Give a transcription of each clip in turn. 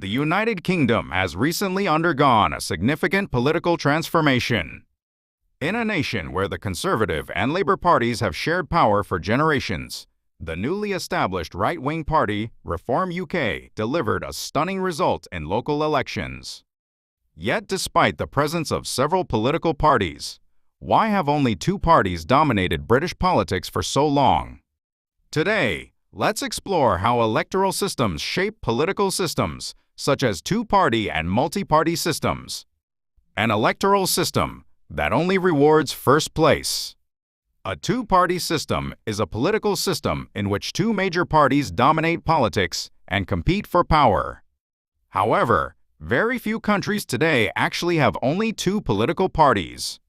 The United Kingdom has recently undergone a significant political transformation. In a nation where the Conservative and Labour parties have shared power for generations, the newly established right-wing party, Reform UK, delivered a stunning result in local elections. Yet despite the presence of several political parties, why have only two parties dominated British politics for so long? Today, let's explore how electoral systems shape political systems, such as two-party and multi-party systems. An electoral system that only rewards first place. A two-party system is a political system in which two major parties dominate politics and compete for power. However, very few countries today actually have only two political parties.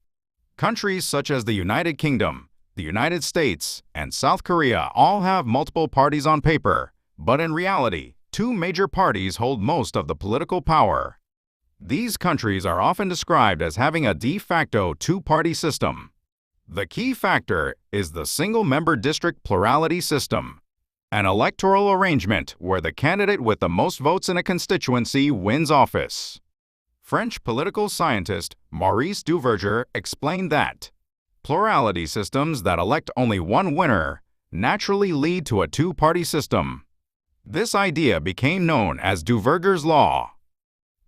Countries such as the United Kingdom, the United States, and South Korea all have multiple parties on paper, but in reality, two major parties hold most of the political power. These countries are often described as having a de facto two-party system. The key factor is the single-member district plurality system, an electoral arrangement where the candidate with the most votes in a constituency wins office. French political scientist Maurice Duverger explained that plurality systems that elect only one winner naturally lead to a two-party system. This idea became known as Duverger's law.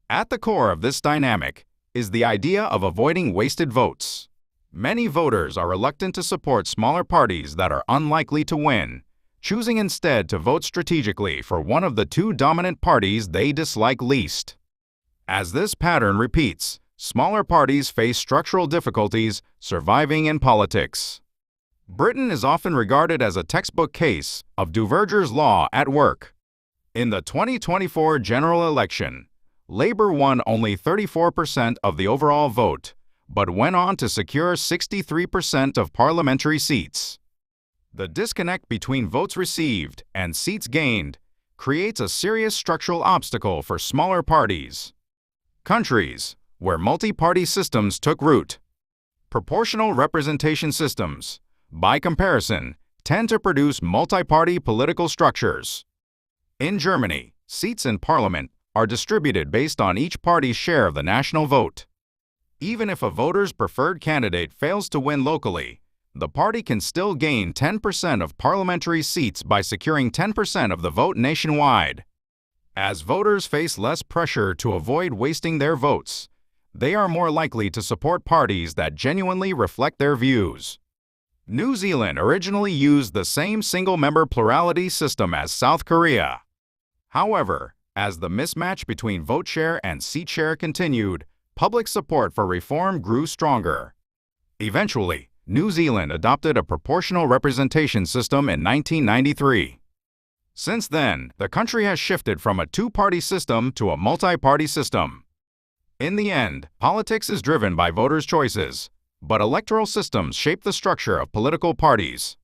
At the core of this dynamic is the idea of avoiding wasted votes. Many voters are reluctant to support smaller parties that are unlikely to win, choosing instead to vote strategically for one of the two dominant parties they dislike least. As this pattern repeats, smaller parties face structural difficulties surviving in politics. Britain is often regarded as a textbook case of Duverger's law at work. In the 2024 general election, Labour won only 34% of the overall vote, but went on to secure 63% of parliamentary seats. The disconnect between votes received and seats gained creates a serious structural obstacle for smaller parties. Countries where multi-party systems took root. Proportional representation systems, by comparison, tend to produce multi-party political structures. In Germany, seats in parliament are distributed based on each party's share of the national vote. Even if a voter's preferred candidate fails to win locally, the party can still gain 10% of parliamentary seats by securing 10% of the vote nationwide. As voters face less pressure to avoid wasting their votes, they are more likely to support parties that genuinely reflect their views. New Zealand originally used the same single-member plurality system as South Korea. However, as the mismatch between vote share and seat share continued, public support for reform grew stronger. Eventually, New Zealand adopted a proportional representation system in 1993. Since then, the country has shifted from a two-party system to a multi-party system. In the end, politics is driven by voters' choices, but electoral systems shape the structure of political parties.